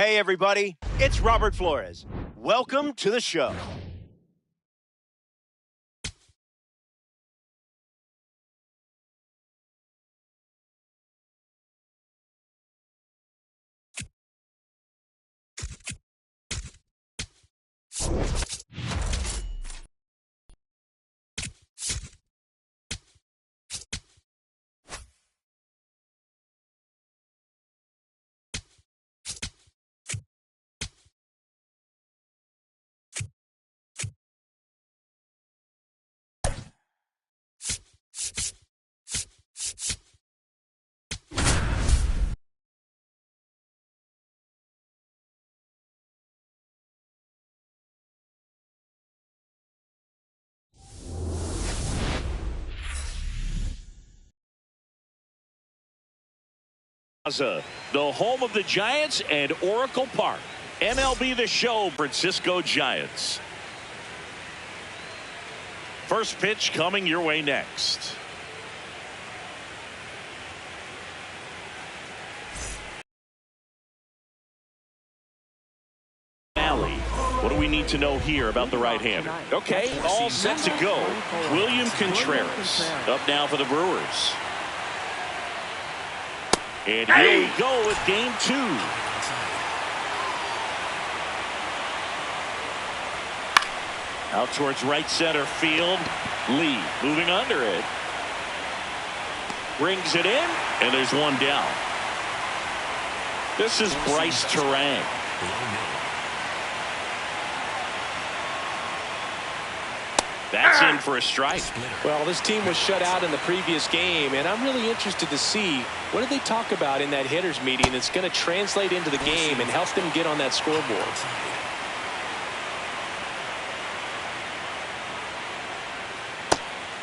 Hey, everybody, it's Robert Flores. Welcome to the show. The home of the Giants and Oracle Park. MLB The Show, Francisco Giants. First pitch coming your way next. What do we need to know here about the right-hander? Okay, all set to go. William Contreras up now for the Brewers. And here we go with game 2. Out towards right center field. Lee moving under it. Brings it in, and there's one down. This is Bryce Terang. That's in for a strike. Well, this team was shut out in the previous game, and I'm really interested to see what did they talk about in that hitters meeting that's going to translate into the game and help them get on that scoreboard.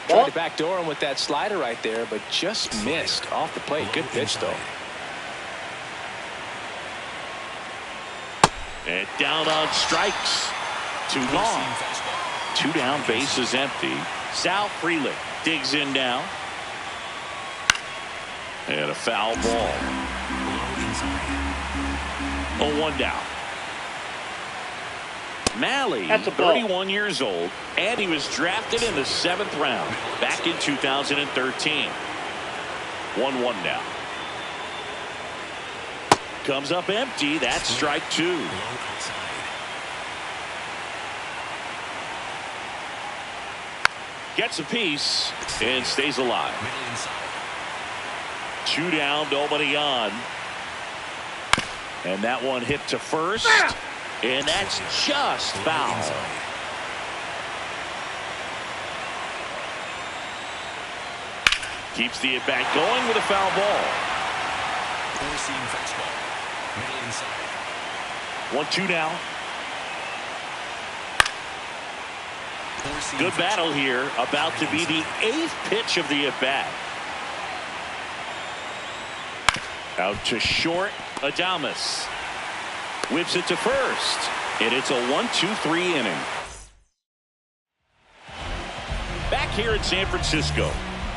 Tried to backdoor him with that slider right there, but just missed off the plate. Good pitch, though. And down on strikes. 2 gone. 2 down, base is empty. Sal Frelick digs in now. And a foul ball. 0-1 down. Mlb, 31 years old, and he was drafted in the 7th round back in 2013. 1-1 now. Comes up empty. That's strike 2. Gets a piece and stays alive. 2 down, nobody on. And that one hit to first. And that's just foul. Keeps the at-bat going with a foul ball. 1-2 now. Good battle here. About to be the 8th pitch of the at-bat. Out to short. Adames whips it to first. And it's a 1-2-3 inning. Back here in San Francisco.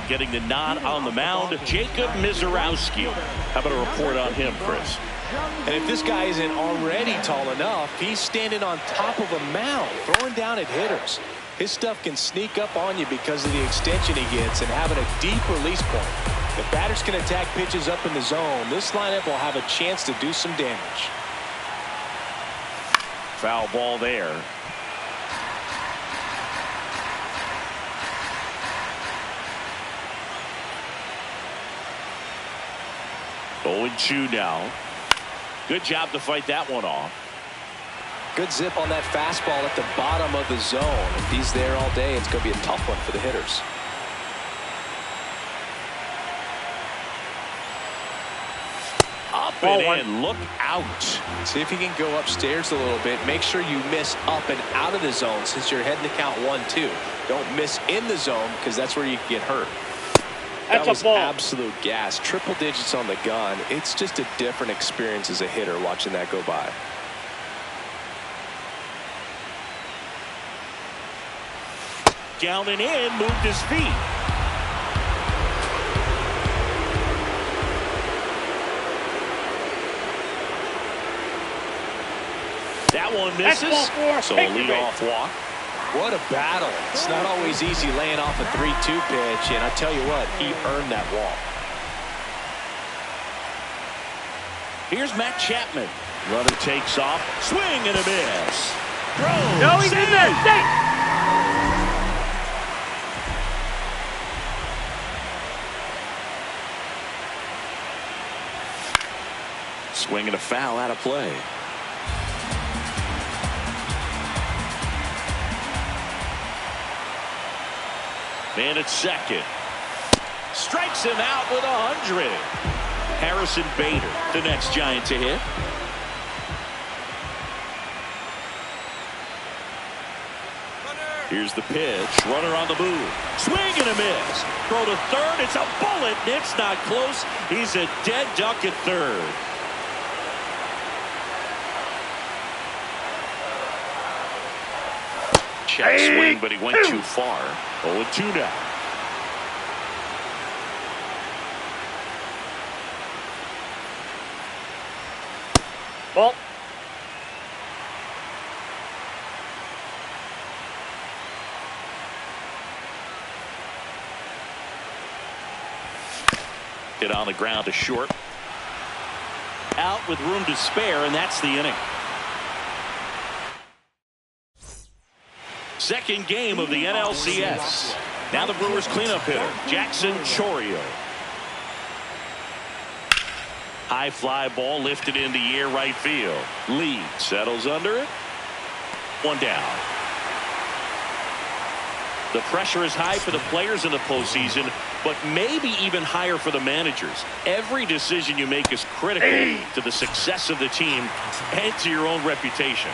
Getting the nod on the mound, Jacob Misiorowski. How about a report on him, Chris? And if this guy isn't already tall enough, he's standing on top of a mound, throwing down at hitters. His stuff can sneak up on you because of the extension he gets and having a deep release point. If batters can attack pitches up in the zone, this lineup will have a chance to do some damage. Foul ball there. Oh, 0-2 now. Good job to fight that one off. Good zip on that fastball at the bottom of the zone. If he's there all day, it's going to be a tough one for the hitters. Up and in, look out. See if you can go upstairs a little bit. Make sure you miss up and out of the zone since you're heading to count 1-2. Don't miss in the zone because that's where you can get hurt. That was absolute gas. Triple digits on the gun. It's just a different experience as a hitter watching that go by. Down and in, moved his feet. That one misses. So a leadoff walk. What a battle. It's not always easy laying off a 3-2 pitch, and I tell you what, he earned that walk. Here's Matt Chapman. Runner takes off. Swing and a miss. Throw. No, he's in there. Stay. Swing and a foul out of play. Man at second. Strikes him out with 100. Harrison Bader, the next Giant to hit. Here's the pitch. Runner on the move. Swing and a miss. Throw to third. It's a bullet. It's not close. He's a dead duck at third. Check swing, but he went too far. 0-2 now. Ball. Hit on the ground to short. Out with room to spare, and that's the inning. Second game of the NLCS. Now the Brewers cleanup hitter, Jackson Chourio. High fly ball lifted in the air, right field. Lee settles under it. One down. The pressure is high for the players in the postseason, but maybe even higher for the managers. Every decision you make is critical to the success of the team and to your own reputation.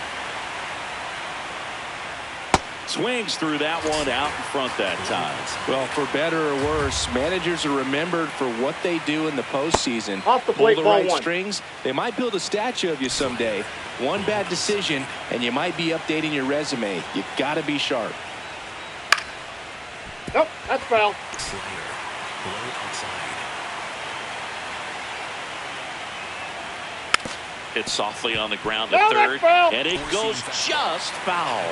Swings through that one out in front that time. Well, for better or worse, managers are remembered for what they do in the postseason. Off the plate, pull the right ball one. strings. They might build a statue of you someday. One bad decision, and you might be updating your resume. You got to be sharp. Nope, that's foul. Hit softly on the ground to No, third, that's foul. and it goes just foul.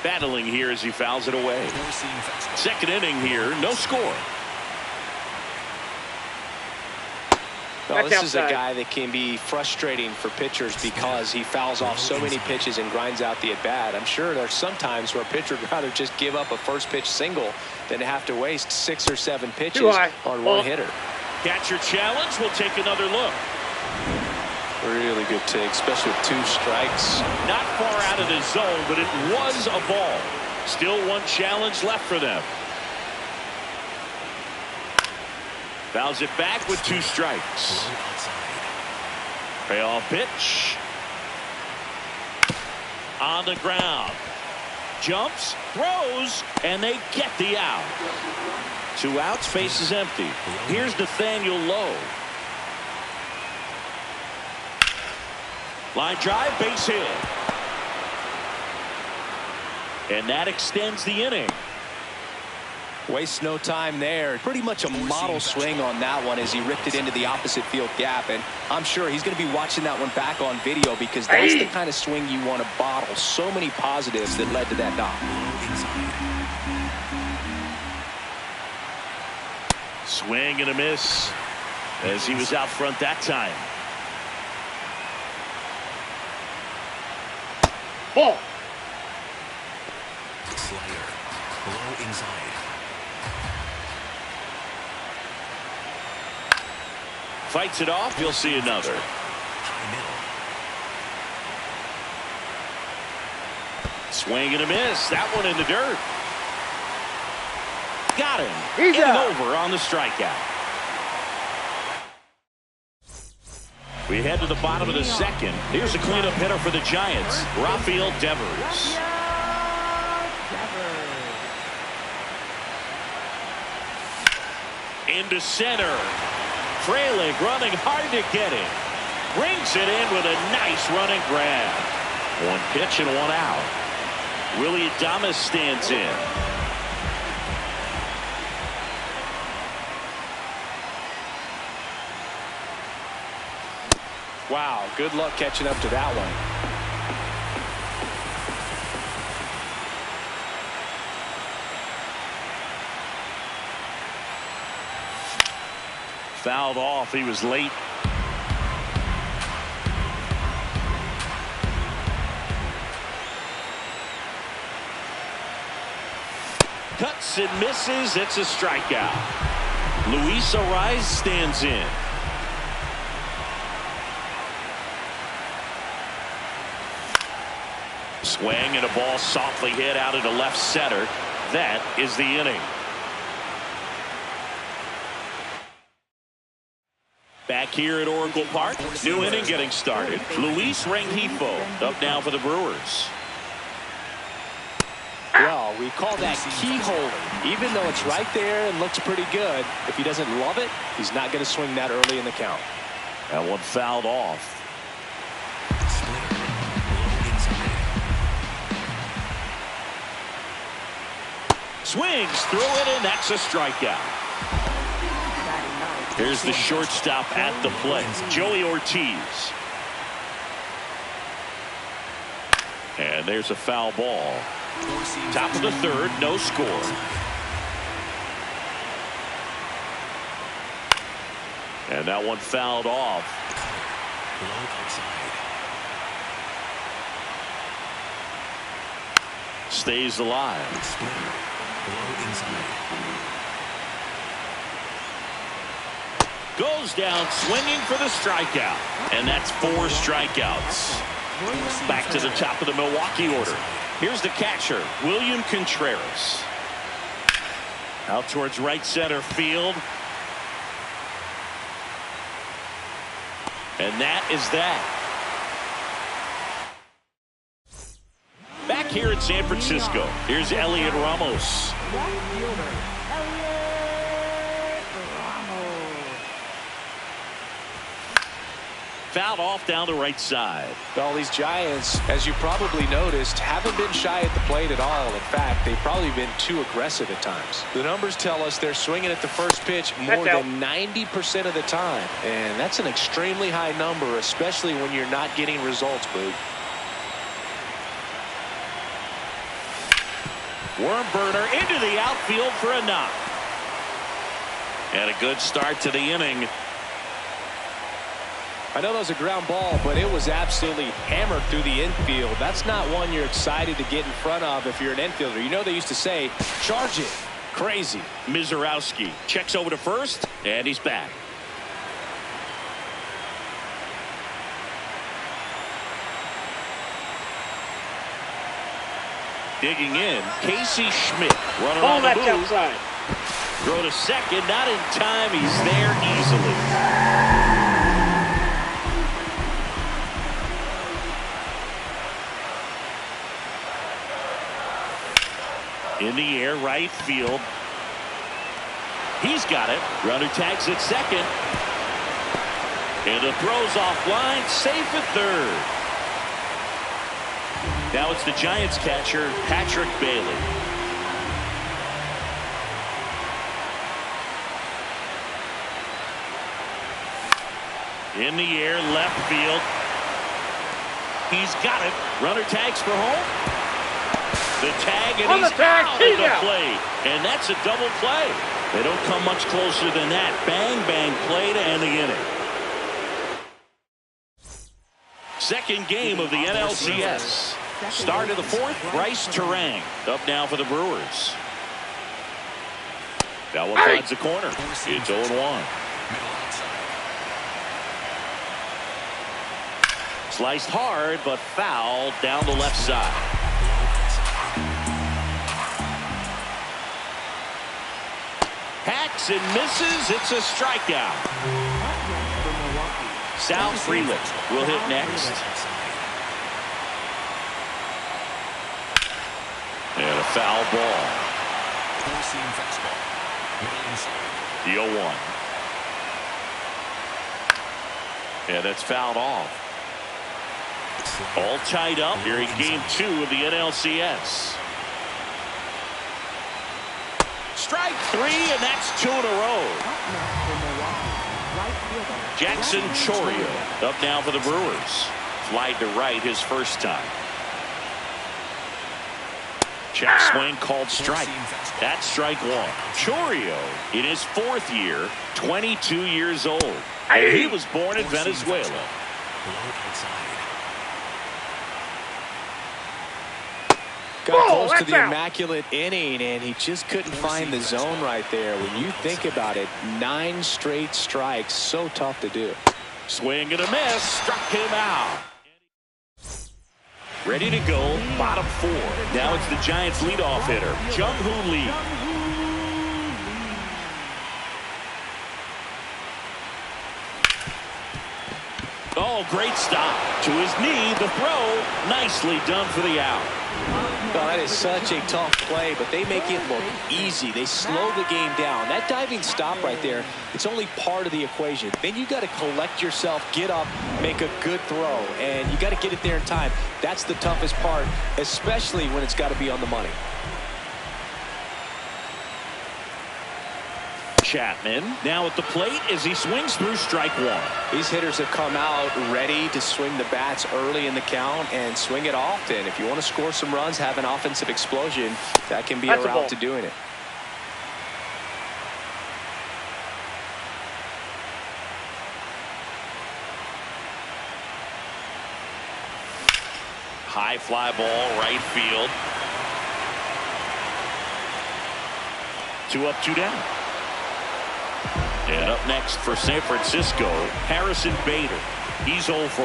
Battling here as he fouls it away. Second inning here, no score. Well, That's this is a outside. guy that can be frustrating for pitchers because he fouls off so many pitches and grinds out the at-bat. I'm sure there's some times where a pitcher would rather just give up a first pitch single than to have to waste 6 or 7 pitches on one hitter. Catcher challenge. We'll take another look. Really good take, especially with 2 strikes. Not far out of the zone, but it was a ball. Still one challenge left for them. Fouls it back with 2 strikes. Payoff pitch. On the ground. Jumps, throws, and they get the out. 2 outs, base is empty. Here's Nathaniel Lowe. Line drive, base hit. And that extends the inning. Wastes no time there. Pretty much a model swing on that one as he ripped it into the opposite field gap. And I'm sure he's going to be watching that one back on video because that's the kind of swing you want to bottle. So many positives that led to that knock. Swing and a miss as he was out front that time. Ball. Low inside. Fights it off. You'll see another. High middle. Swing and a miss. That one in the dirt. Got him. He's and out. over on the strikeout. We head to the bottom of the second. Here's a cleanup hitter for the Giants, Rafael Devers. Into center. Frelick running hard to get it. Brings it in with a nice running grab. 1 pitch and 1 out. Willie Adames stands in. Wow, good luck catching up to that one. Fouled off. He was late. Cuts and misses. It's a strikeout. Luis Ariz stands in. Swing and a ball softly hit out into left center. That is the inning. Back here at Oracle Park, new inning getting started. Luis Rengifo up now for the Brewers. Well, we call that key holder. Even though it's right there and looks pretty good, if he doesn't love it, he's not going to swing that early in the count. That one fouled off. Swings through it, and that's a strikeout. Here's the shortstop at the plate, Joey Ortiz. And there's a foul ball. Top of the third, no score. And that one fouled off. Stays alive. Goes down swinging for the strikeout. And that's 4 strikeouts. Back to the top of the Milwaukee order. Here's the catcher, William Contreras. Out towards right center field. And that is that. Back here in San Francisco, here's Elliot Ramos. Fouled off down the right side. Well, these Giants, as you probably noticed, haven't been shy at the plate at all. In fact, they've probably been too aggressive at times. The numbers tell us they're swinging at the first pitch more than 90% of the time. And that's an extremely high number, especially when you're not getting results, Boog. Worm burner into the outfield for a knock. And a good start to the inning. I know that was a ground ball, but it was absolutely hammered through the infield. That's not one you're excited to get in front of if you're an infielder. You know they used to say, charge it. Crazy. Mizorowski checks over to first, and he's back. Digging in, Casey Schmidt. Running on the move. Outside. Throw to second, not in time. He's there easily. In the air, right field. He's got it. Runner tags at second. And the throw's offline, safe at third. Now it's the Giants catcher, Patrick Bailey. In the air, left field. He's got it. Runner tags for home. The tag, and he's out of the play. And that's a double play. They don't come much closer than that. Bang, bang play to end the inning. Second game of the NLCS. Start of the fourth, Bryce Terang up now for the Brewers. That one finds the corner. It's 0-1. Sliced hard, but fouled down the left side. Hacks and misses. It's a strikeout. Sal Frelick will hit next. And a foul ball. The 0-1. And that's fouled off. All tied up here in game 2 of the NLCS. Strike 3, and that's 2 in a row. Jackson Chourio up now for the Brewers. Flied to right his first time. Check swing called strike. That's strike one. Chourio in his fourth year, 22 years old. And he was born in Venezuela. Got close to the immaculate inning, and he just couldn't find the zone right there. When you think about it, 9 straight strikes, so tough to do. Swing and a miss, struck him out. Ready to go, bottom 4. Now it's the Giants' leadoff hitter, Jung-Hoo Lee. Oh, great stop. To his knee, the throw, nicely done for the out. Well, that is such a tough play, but they make it look easy. They slow the game down. That diving stop right there, it's only part of the equation. Then you got to collect yourself, get up, make a good throw, and you got to get it there in time. That's the toughest part, especially when it's got to be on the money. Chapman now at the plate as he swings through strike one. These hitters have come out ready to swing the bats early in the count and swing it often. If you want to score some runs, have an offensive explosion, that can be a route to doing it. High fly ball, right field. 2 up, 2 down. And up next for San Francisco, Harrison Bader. He's 0 for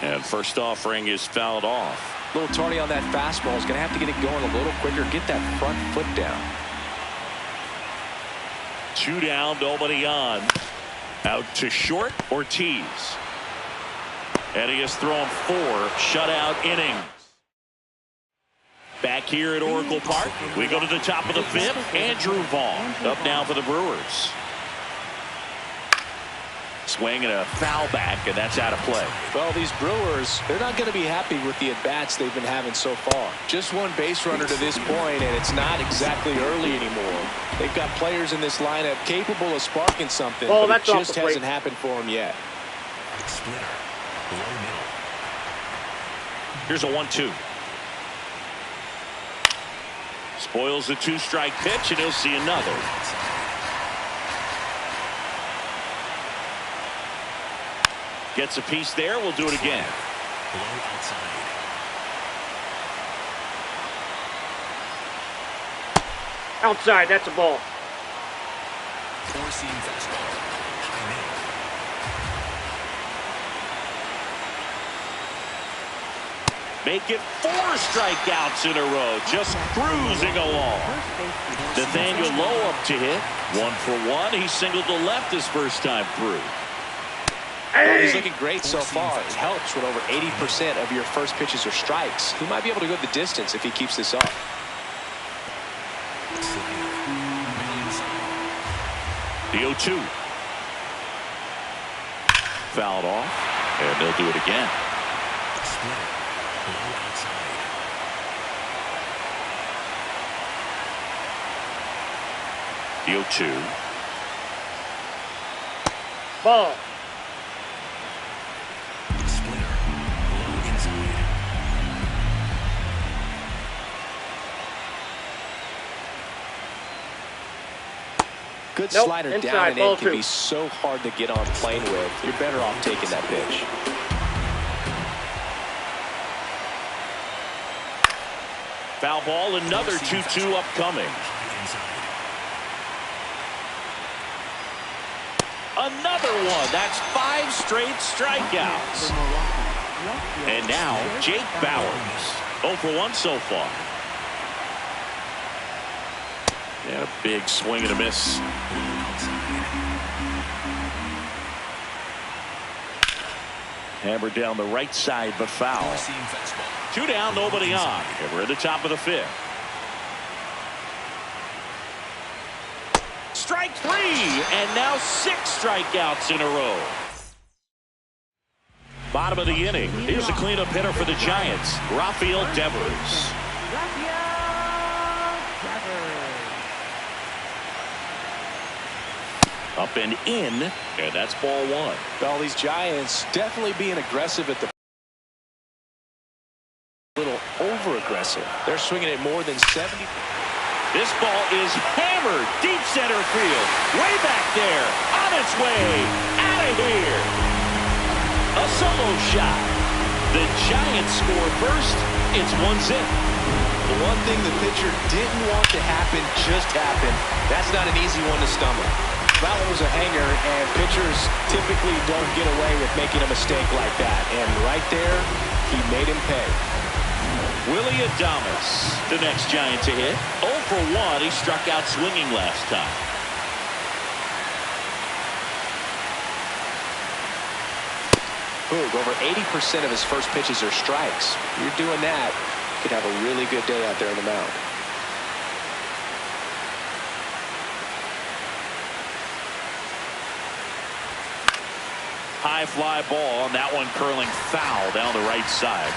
1. And first offering is fouled off. A little tardy on that fastball. He's going to have to get it going a little quicker. Get that front foot down. 2 down, nobody on. Out to short, Ortiz. And he has thrown 4 shutout innings. Back here at Oracle Park, we go to the top of the 5th. Andrew Vaughn up now for the Brewers. Swing and a foul back, and that's out of play. Well, these Brewers, they're not going to be happy with the at-bats they've been having so far. Just 1 base runner to this point, and it's not exactly early anymore. They've got players in this lineup capable of sparking something, but it just hasn't happened for them yet. Splitter, low middle. Here's a 1-2. Spoils the 2-strike pitch, and he'll see another. Gets a piece there. We'll do it again. Low outside. Outside, that's a ball. 4-seam fastball. High middle. Make it 4 strikeouts in a row, just cruising along. Nathaniel Lowe up to hit. 1 for 1. He singled to left his first time through. Well, he's looking great so far. It helps when over 80% of your first pitches are strikes. He might be able to go the distance if he keeps this up. The 0-2. Fouled off, and they'll do it again. Splitter, low outside. The 0-2. Ball. Splitter, low inside. Good Nope, slider inside, down and ball in can 2. be so hard to get on plane with. You're better off taking that pitch. Foul ball, another 2-2 upcoming. High inside. Another one. That's 5 straight strikeouts. And now, Jake Bowers. 0 for 1 so far. And a big swing and a miss. Hammered down the right side, but foul. 4-seam fastball. 2 down, nobody on. And we're at the top of the 5th. Strike 3, and now 6 strikeouts in a row. Bottom of the inning. Here's a cleanup hitter for the Giants, Rafael Devers. Up and in, and that's ball one. Well, these Giants definitely being aggressive at the little over-aggressive. They're swinging it more than 70. This ball is hammered deep center field. Way back there. On its way. Out of here. A solo shot. The Giants score first. It's 1-0. The one thing the pitcher didn't want to happen just happened. That's not an easy one to stomach. That one was a hanger, and pitchers typically don't get away with making a mistake like that. And right there, he made him pay. Willie Adames, the next Giant to hit. 0 for 1. He struck out swinging last time. Boog, over 80% of his first pitches are strikes. You're doing that, you could have a really good day out there on the mound. High fly ball, and that one curling foul down the right side.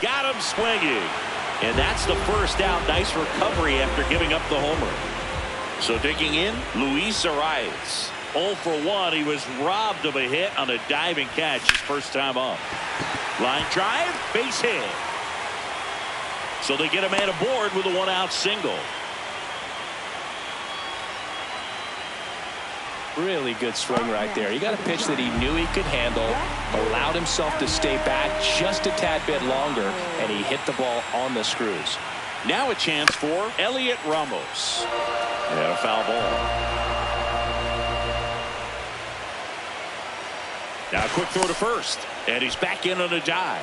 Got him swinging. And that's the first out. Nice recovery after giving up the homer. So digging in, Luis Arias. 0 for 1. He was robbed of a hit on a diving catch his first time up. Line drive, base hit. So they get a man aboard with a one-out single. Really good swing right there. He got a pitch that he knew he could handle, allowed himself to stay back just a tad bit longer, and he hit the ball on the screws. Now a chance for Elliot Ramos. And a foul ball. Now a quick throw to first, and he's back in on a dive.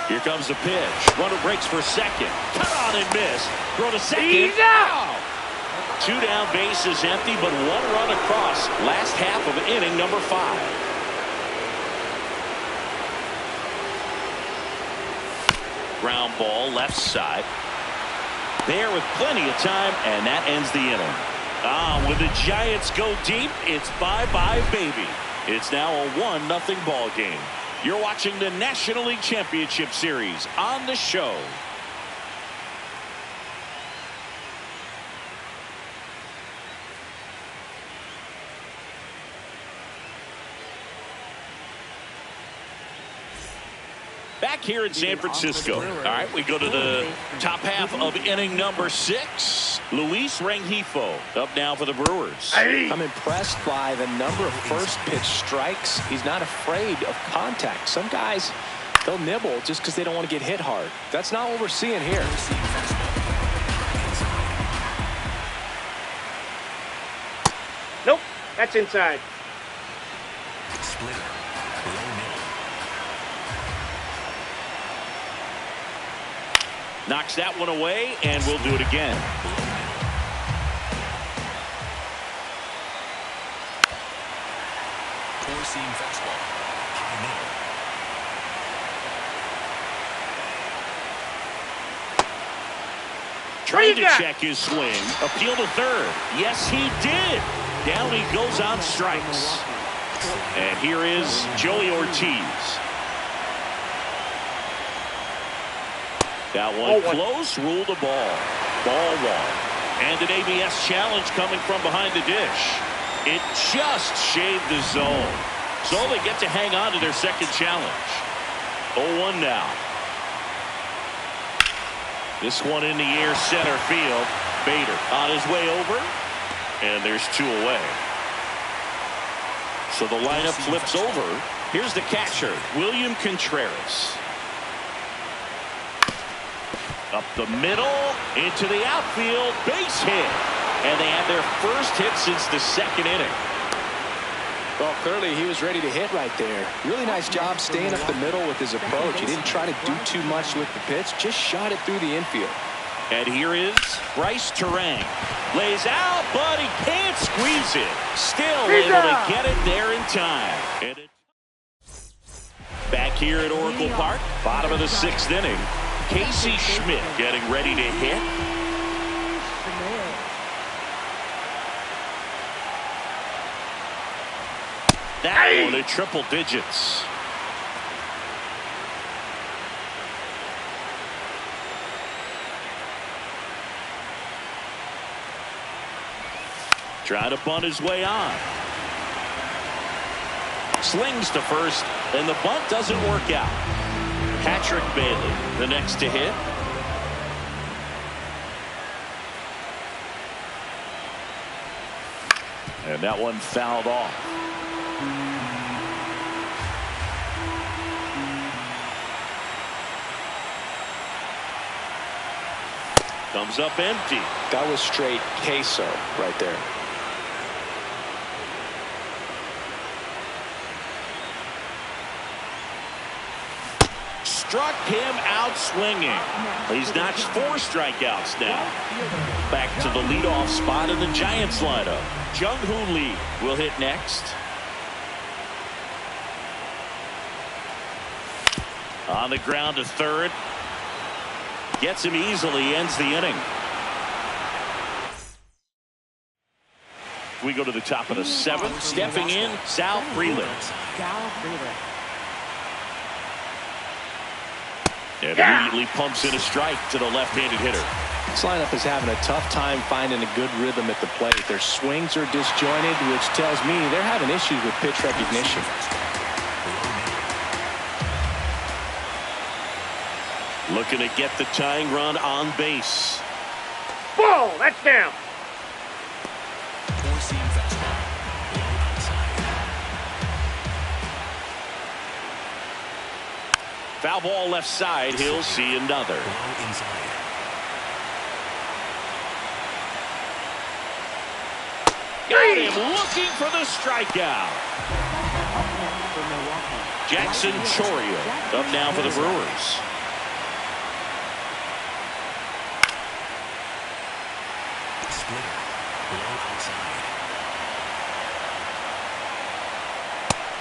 Here comes the pitch. Runner breaks for second. Cut on and miss. Throw to second. He's out. 2 down, bases empty, but 1 run across. Last half of inning number 5. Ground ball left side. There with plenty of time, and that ends the inning. When the Giants go deep, it's bye-bye, baby. It's now a 1-0 ball game. You're watching the National League Championship Series on the show. Back here in San Francisco. All right, we go to the top half of inning number 6. Luis Rengifo up now for the Brewers. I'm impressed by the number of first pitch strikes. He's not afraid of contact. Some guys, they'll nibble just because they don't want to get hit hard. That's not what we're seeing here. Nope, that's inside. Splitter. Low middle. Knocks that one away, and we'll do it again. Four-seam fastball. High middle. Trying to check his swing. Appeal to third. Yes, he did. Down he goes on strikes. And here is Joey Ortiz. That one close, ruled a ball. Ball 1. And an ABS challenge coming from behind the dish. It just shaved the zone. So they get to hang on to their second challenge. 0-1 now. This one in the air, center field. Bader on his way over. And there's 2 away. So the lineup flips over. Here's the catcher, William Contreras. Up the middle, into the outfield, base hit. And they have their first hit since the 2nd inning. Well, clearly he was ready to hit right there. Really nice job staying up the middle with his approach. He didn't try to do too much with the pitch, just shot it through the infield. And here is Bryce Terang. Lays out, but he can't squeeze it. Still able to get it there in time. Back here at Oracle Park, bottom of the 6th inning. Casey Schmidt getting ready to hit. that one at triple digits. Trying to bunt his way on. Slings to first, and the bunt doesn't work out. Patrick Bailey, the next to hit. And that one fouled off. Comes up empty. That was straight queso right there. Struck him out swinging. He's notched 4 strikeouts now. Back to the leadoff spot in the Giants lineup. Jung-Hoo Lee will hit next. On the ground to third. Gets him easily, ends the inning. We go to the top of the 7th. Stepping in, Sal Freeland. And immediately pumps in a strike to the left-handed hitter. This lineup is having a tough time finding a good rhythm at the plate. Their swings are disjointed, which tells me they're having issues with pitch recognition. Looking to get the tying run on base. Ball, that's down. Four-seam fastball. Low outside. Foul ball left side. He'll see another. Low inside. Got him looking for the strikeout. Jackson Chourio up now for the Brewers. Splitter. Low outside.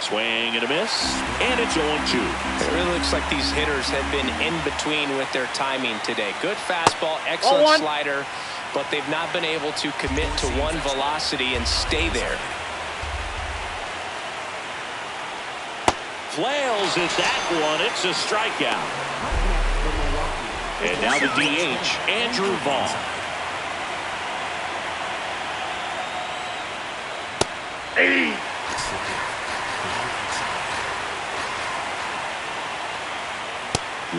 Swing and a miss. And it's 0-2. It really looks like these hitters have been in between with their timing today. Good fastball, excellent slider, but they've not been able to commit to one velocity and stay there. Flails at that one. It's a strikeout. And now the DH, Andrew Vaughn.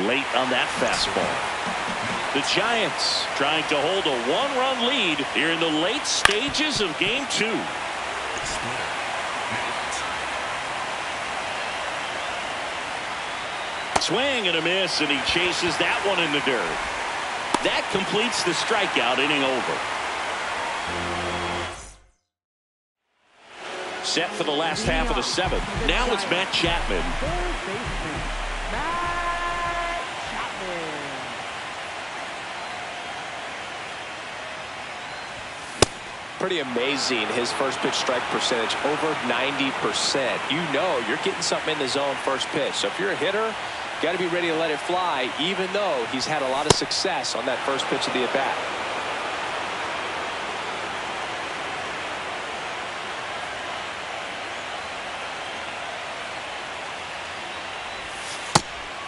Late on that fastball. The Giants trying to hold a 1-run lead here in the late stages of game 2. Swing and a miss, and he chases that one in the dirt. That completes the strikeout inning over. Set for the last half of the 7th. Now it's Matt Chapman. Pretty amazing, his first pitch strike percentage over 90%. You know you're getting something in the zone first pitch. So if you're a hitter, you got to be ready to let it fly, even though he's had a lot of success on that first pitch of the at-bat.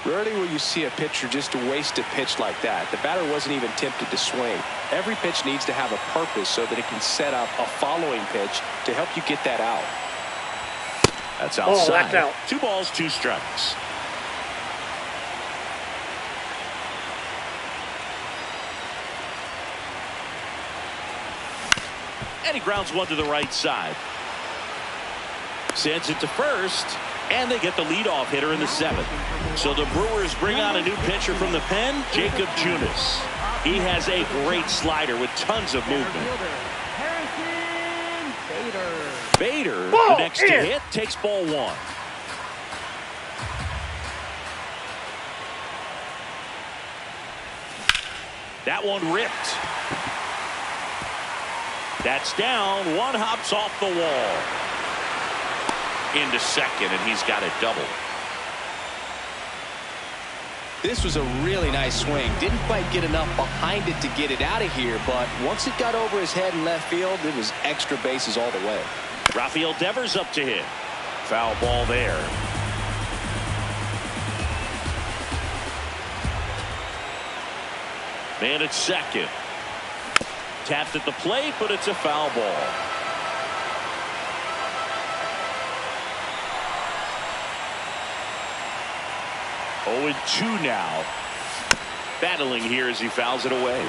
Rarely will you see a pitcher just waste a pitch like that. The batter wasn't even tempted to swing. Every pitch needs to have a purpose so that it can set up a following pitch to help you get that out. That's outside. Oh, that's out. 2 balls, 2 strikes. And he grounds one to the right side. Sends it to first. And they get the leadoff hitter in the 7th. So the Brewers bring on a new pitcher from the pen, Jacob Junis. He has a great slider with tons of movement. Bader, the next to hit, takes ball 1. That one ripped. That's down. One hops off the wall. Into second, and he's got it double. This was a really nice swing. Didn't quite get enough behind it to get it out of here, but once it got over his head in left field, it was extra bases all the way. Rafael Devers up to hit. Foul ball there. Man at second. Tapped at the plate, but it's a foul ball. Oh, 2 now. Battling here as he fouls it away.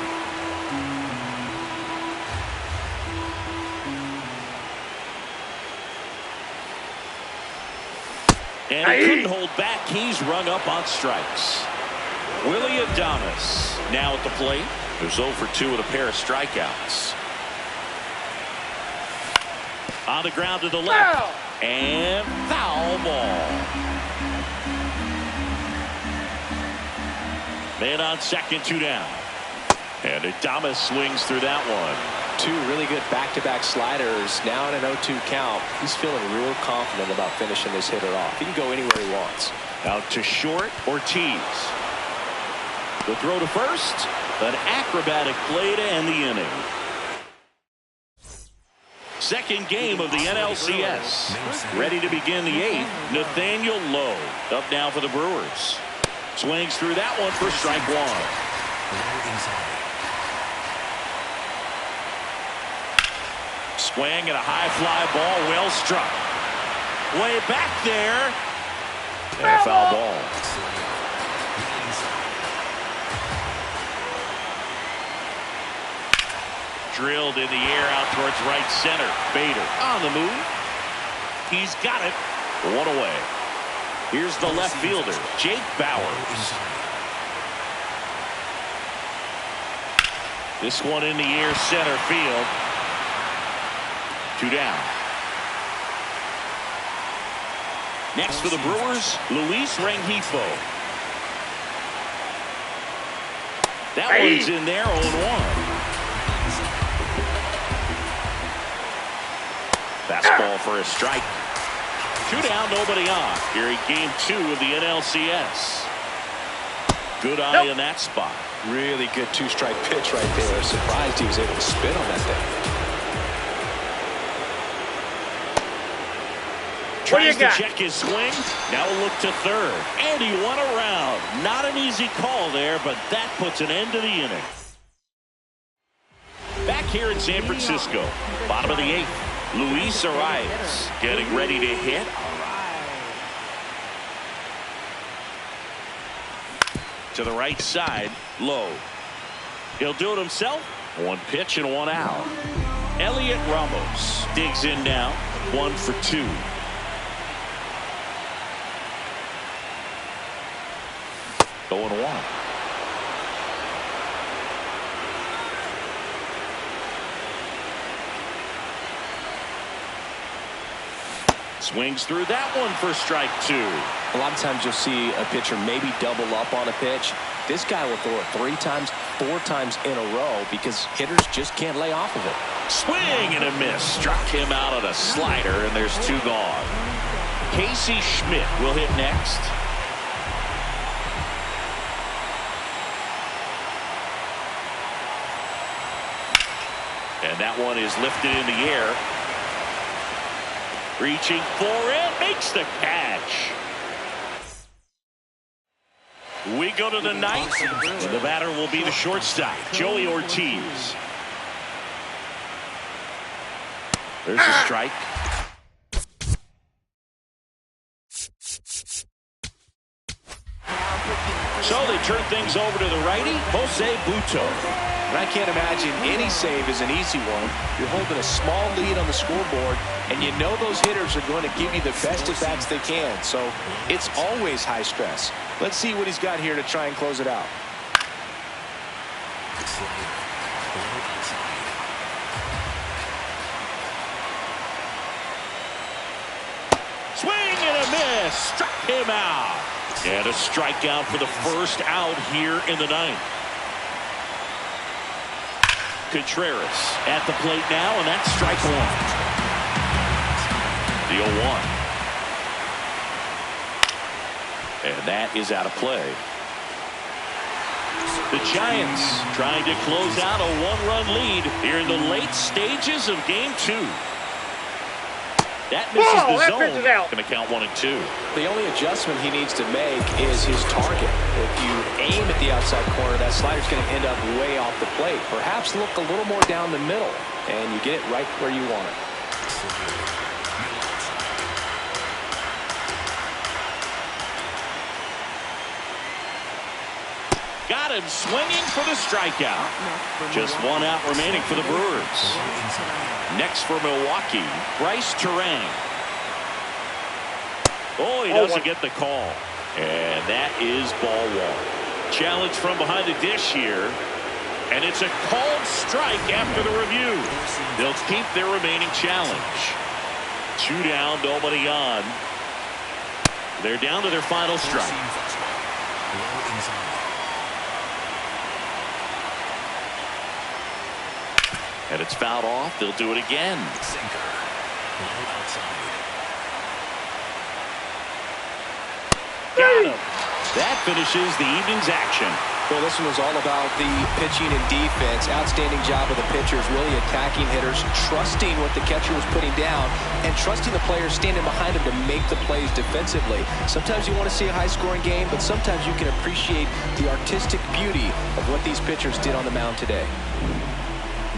And he couldn't hold back. He's rung up on strikes. Willie Adames now at the plate. There's 0 for 2 with a pair of strikeouts. On the ground to the left. And foul ball. Man on second, 2 down. And Adames swings through that one. 2 really good back-to-back sliders. Now in an 0-2 count. He's feeling real confident about finishing this hitter off. He can go anywhere he wants. Out to short, Ortiz. The throw to first. An acrobatic play to end the inning. Second game of the NLCS. Ready to begin the 8th. Nathaniel Lowe up now for the Brewers. Swings through that one for strike 1. Swing and a high fly ball, well struck. Way back there. And a foul ball. Drilled in the air out towards right center. Bader on the move. He's got it. 1 away. Here's the left fielder, Jake Bowers. This one in the air, center field. 2 down. Next for the Brewers, Luis Rengifo. That one's in there, 0-1. Fastball for a strike. 2 down, nobody on. Here in game 2 of the NLCS. Good eye in that spot. Really good 2-strike pitch right there. Surprised he was able to spin on that thing. Tries to check his swing. Now a look to third. And he won around. Not an easy call there, but that puts an end to the inning. Back here in San Francisco. Bottom of the 8th. Luis Arias getting ready to hit. To the right side, Lowe. He'll do it himself. 1 pitch and 1 out. Elliot Ramos digs in now. 1 for 2. Going 1. Swings through that one for strike 2. A lot of times you'll see a pitcher maybe double up on a pitch. This guy will throw it 3 times, 4 times in a row because hitters just can't lay off of it. Swing and a miss. Struck him out on a slider, and there's 2 gone. Casey Schmidt will hit next. And that one is lifted in the air. Reaching for it, makes the catch. We go to the 9th. The batter will be the shortstop, Joey Ortiz. There's a strike. So they turn things over to the righty, Jose Butto. And I can't imagine any save is an easy one. You're holding a small lead on the scoreboard, and you know those hitters are going to give you the best at-bats they can. So it's always high stress. Let's see what he's got here to try and close it out. Swing and a miss. Struck him out. And a strikeout for the first out here in the 9th. Contreras at the plate now, and that's strike 1. The 0-1. And that is out of play. The Giants trying to close out a 1-run lead here in the late stages of game 2. That misses Ball, the that zone. pitch is out. Going to count 1 and 2. The only adjustment he needs to make is his target. If you aim at the outside corner, that slider's going to end up way off the plate. Perhaps look a little more down the middle, and you get it right where you want it. Got him swinging for the strikeout. Just 1 out remaining for the Brewers. Next for Milwaukee, Bryce Terang. Oh, he doesn't get the call. And that is ball 1. Challenge from behind the dish here. And it's a called strike after the review. They'll keep their remaining challenge. 2 down, nobody on. They're down to their final strike. And it's fouled off. They'll do it again. Sinker. Low outside. Got him. That finishes the evening's action. Well, this one was all about the pitching and defense. Outstanding job of the pitchers, really attacking hitters, trusting what the catcher was putting down, and trusting the players standing behind him to make the plays defensively. Sometimes you want to see a high-scoring game, but sometimes you can appreciate the artistic beauty of what these pitchers did on the mound today.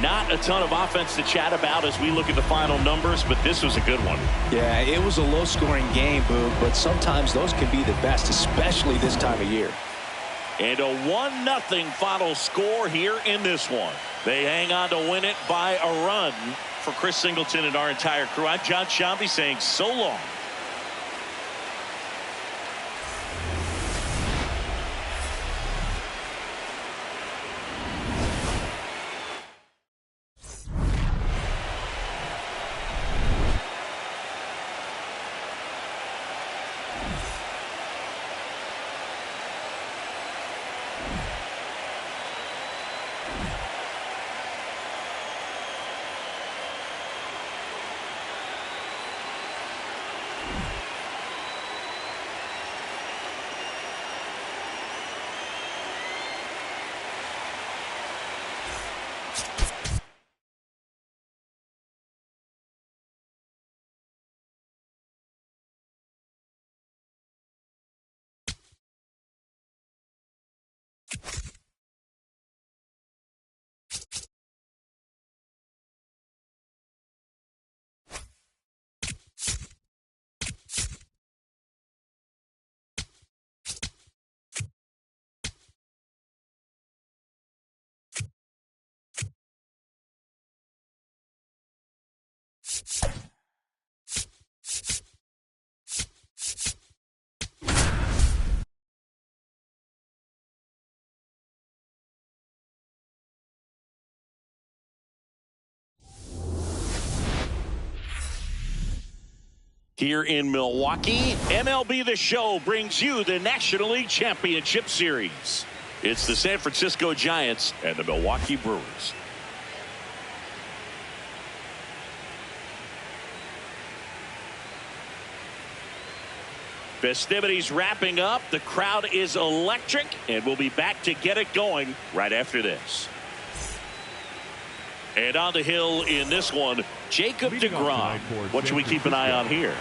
Not a ton of offense to chat about as we look at the final numbers, but this was a good one. Yeah, it was a low-scoring game, Boog, but sometimes those can be the best, especially this time of year. And a 1-0 final score here in this one. They hang on to win it by a run. For Chris Singleton and our entire crew, I'm John Shambi saying so long. Here in Milwaukee, MLB The Show brings you the National League Championship Series. It's the San Francisco Giants and the Milwaukee Brewers. Festivities wrapping up. The crowd is electric, and we'll be back to get it going right after this. And on the hill in this one, Jacob deGrom. What should we keep an eye on here?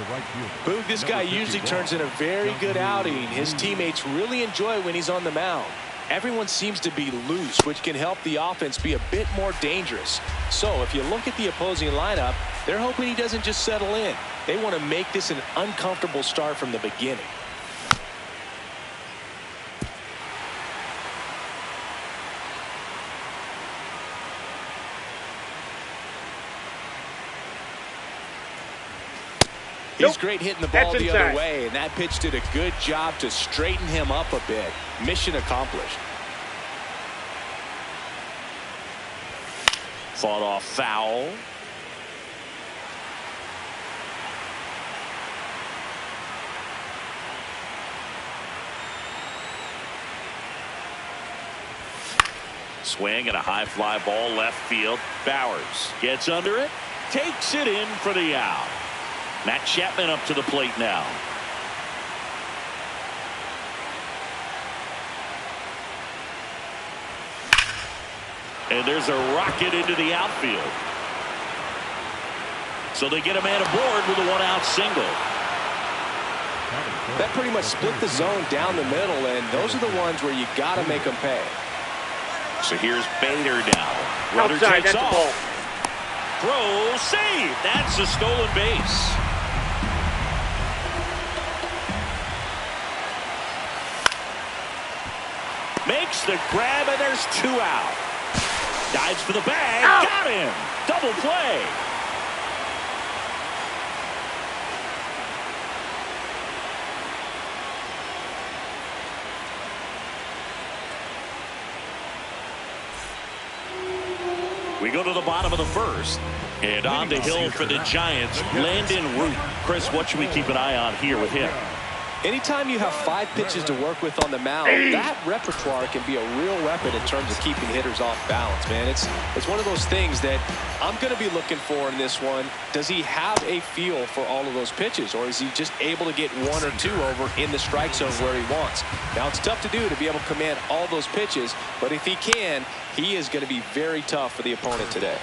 Boog, this guy usually turns in a very good outing. His teammates really enjoy when he's on the mound. Everyone seems to be loose, which can help the offense be a bit more dangerous. So if you look at the opposing lineup, they're hoping he doesn't just settle in. They want to make this an uncomfortable start from the beginning. He's great hitting the ball the other way, and that pitch did a good job to straighten him up a bit. Mission accomplished. Fought off foul. Swing and a high fly ball left field. Bowers gets under it, takes it in for the out. Matt Chapman up to the plate now. And there's a rocket into the outfield. So they get a man aboard with a one-out single. That pretty much split the zone down the middle, and those are the ones where you got to make them pay. So here's Bader now. Runner Outside, takes that's off. the ball. Throw, save. That's a stolen base. Makes the grab, and there's 2 out. Dives for the bag. Out. Got him. Double play. We go to the bottom of the first. And on the hill for the Giants, Landon Root. Chris, what should we keep an eye on here with him? Anytime you have 5 pitches to work with on the mound, that repertoire can be a real weapon in terms of keeping hitters off balance, man. It's one of those things that I'm going to be looking for in this one. Does he have a feel for all of those pitches, or is he just able to get 1 or 2 over in the strike zone where he wants? Now, it's tough to do to be able to command all those pitches, but if he can, he is going to be very tough for the opponent today.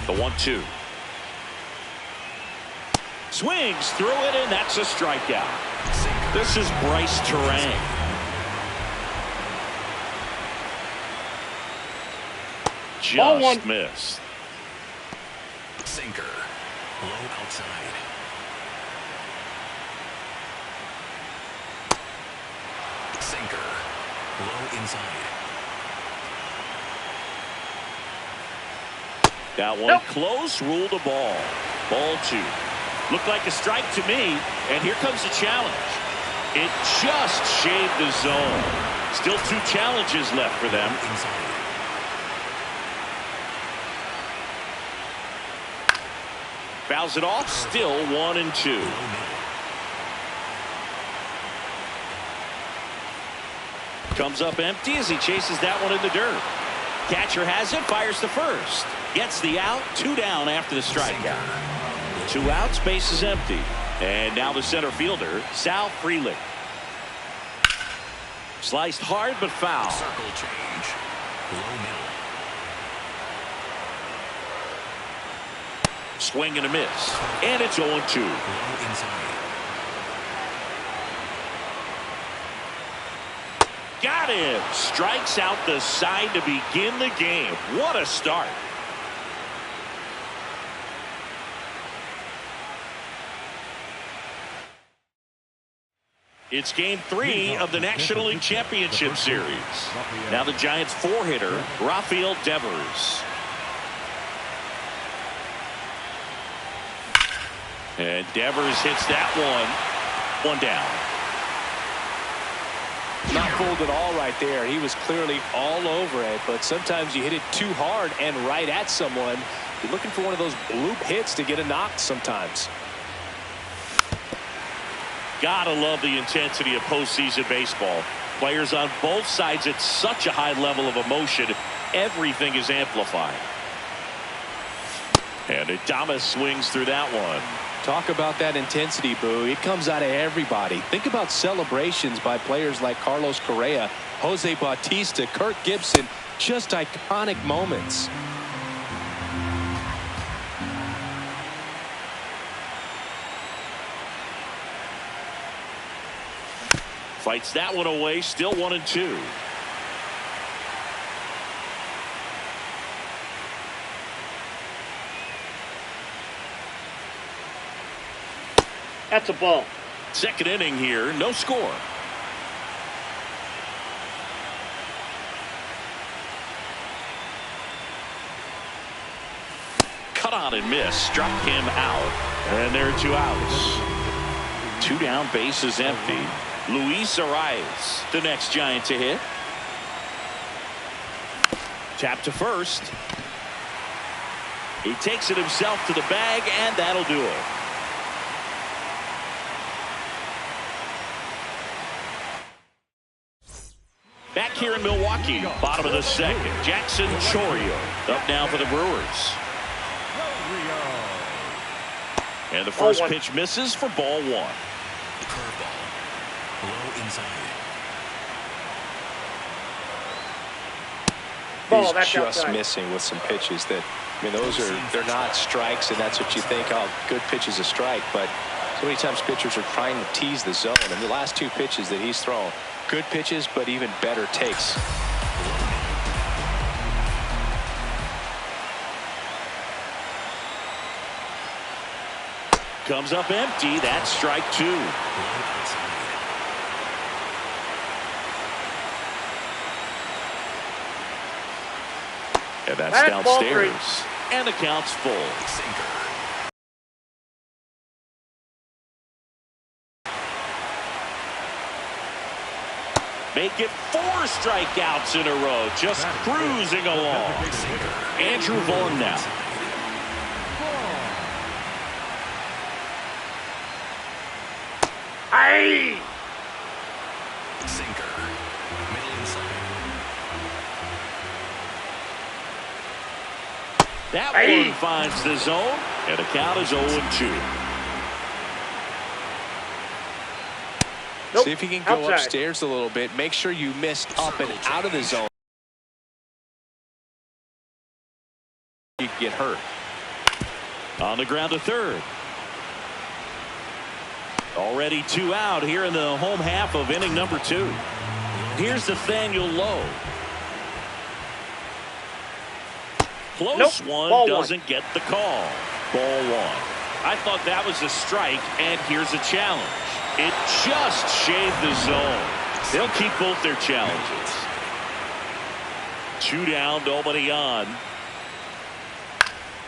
The 1-2. Swings through it, and that's a strikeout. This is Bryce Terang. Just missed. Sinker. Low outside. Sinker. Low inside. That one close, ruled a ball. Ball 2. Looked like a strike to me, and here comes the challenge. It just shaved the zone. Still 2 challenges left for them. Fouls it off, still 1-2. Comes up empty as he chases that one in the dirt. Catcher has it, fires to first. Gets the out, 2 down after the strikeout. 2 outs, base is empty. And now the center fielder, Sal Frelick. Sliced hard but foul. Circle change. Low middle. Swing and a miss. And it's 0-2. Low inside. Got him. Strikes out the side to begin the game. What a start. It's game 3 of the National League Championship Series. Now the Giants 4-hitter, Rafael Devers. And Devers hits that one. 1 down. Not fooled at all right there. He was clearly all over it, but sometimes you hit it too hard and right at someone. You're looking for one of those bloop hits to get a knock sometimes. Gotta love the intensity of postseason baseball. Players on both sides at such a high level of emotion. Everything is amplified. And Adames swings through that one. Talk about that intensity, Boo. It comes out of everybody. Think about celebrations by players like Carlos Correa, Jose Bautista, Kirk Gibson. Just iconic moments. Fights that one away, still 1-2. That's a ball. Second inning here, no score. Cut on and miss, struck him out. And there are 2 outs. 2 down, bases empty. Luis Arias, the next Giant to hit. Tap to first. He takes it himself to the bag, and that'll do it. Back here in Milwaukee, bottom of the second. Jackson Chourio up now for the Brewers. And the first pitch misses for ball 1. Curveball. Low inside. Ball, He's that's just outside. missing with some pitches that I mean, they're not strikes, and that's what you think, oh, good pitch is a strike. But so many times pitchers are trying to tease the zone. And the last 2 pitches that he's thrown, good pitches, but even better takes. Comes up empty. That's strike 2. And that's downstairs. And the count's full. Make it 4 strikeouts in a row. Just cruising along. Andrew Vaughn now. Aye! Sinker. Middle inside. That Aye. one finds the zone, and the count is 0-2. Nope. See if you can go Outside. upstairs a little bit. Make sure you miss up and out of the zone. You can get hurt. On the ground to third. Already 2 out here in the home half of inning number 2. Here's Nathaniel Lowe. Close one, Ball doesn't get the call. Ball 1. I thought that was a strike, and here's a challenge. It just shaved the zone. They'll keep both their challenges. 2 down, nobody on.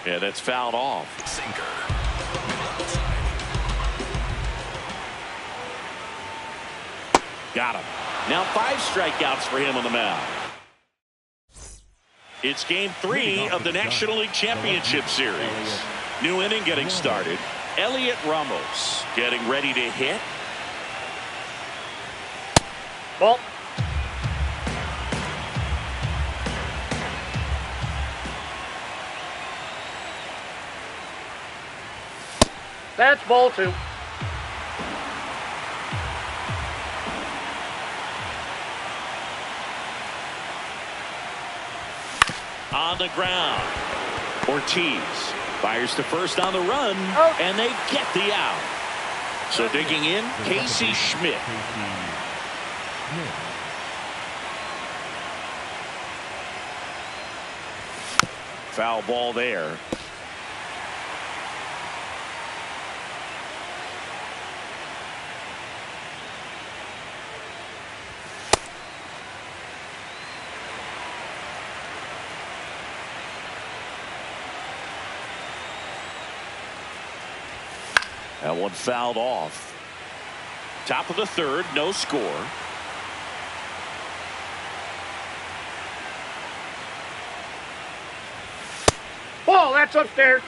And that's fouled off. Sinker. Got him. Now 5 strikeouts for him on the mound. It's game 3 of the National League Championship Series. New inning getting started. Elliot Ramos getting ready to hit. Ball. That's ball 2. On the ground. Ortiz fires to first on the run, and they get the out. So digging in, Casey Schmidt. Foul ball there. That one fouled off. Top of the third, no score. Ball, that's upstairs.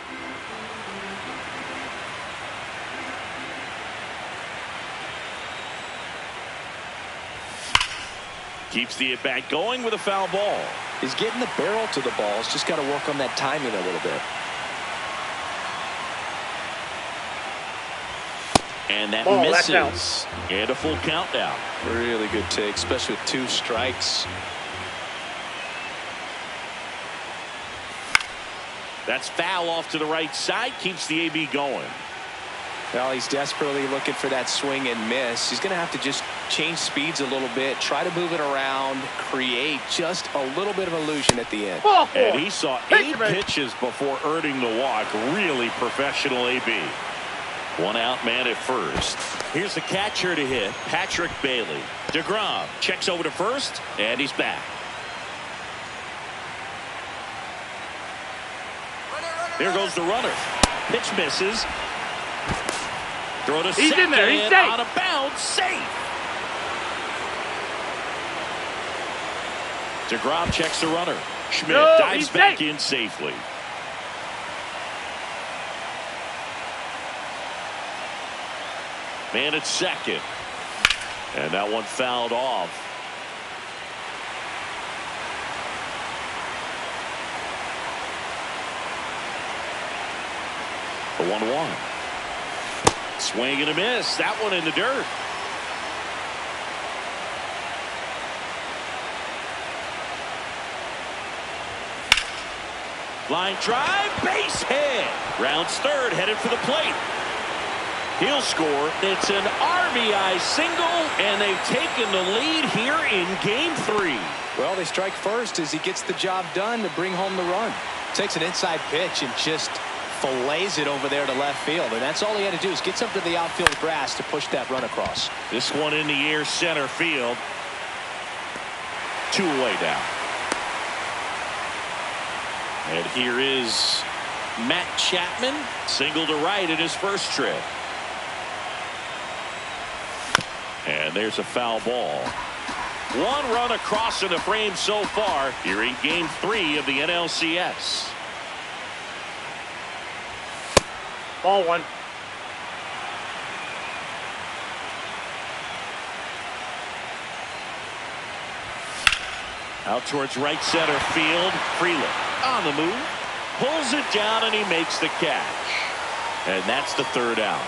Keeps the at-bat going with a foul ball. He's getting the barrel to the ball. He's just got to work on that timing a little bit. And that Ball, that's misses. And a full count now. Really good take, especially with 2 strikes. That's foul off to the right side. Keeps the AB going. Well, he's desperately looking for that swing and miss. He's going to have to just change speeds a little bit, try to move it around, create just a little bit of illusion at the end. Ball 4. And he saw 8 pitches before earning the walk. Really professional AB. 1 out, man at first. Here's the catcher to hit, Patrick Bailey. DeGrom checks over to first, and he's back. There goes the runner. Pitch misses. Throw to He's second. in there. He's safe. Out of bounds. Safe. DeGrom checks the runner. Schmidt dives back in safely. Man at second. And that one fouled off. The 1-1. Swing and a miss. That one in the dirt. Line drive, base hit. Rounds third, headed for the plate. He'll score. It's an RBI single, and they've taken the lead here in Game 3. Well, they strike first as he gets the job done to bring home the run. Takes an inside pitch and just fillets it over there to left field. And that's all he had to do is get something to the outfield grass to push that run across. This one in the air, center field. 2 away now. And here is Matt Chapman. Single to right in his first trip. And there's a foul ball. 1 run across in the frame so far here in Game 3 of the NLCS. Ball 1. Out towards right center field. Freeland on the move. Pulls it down and he makes the catch. And that's the 3rd out.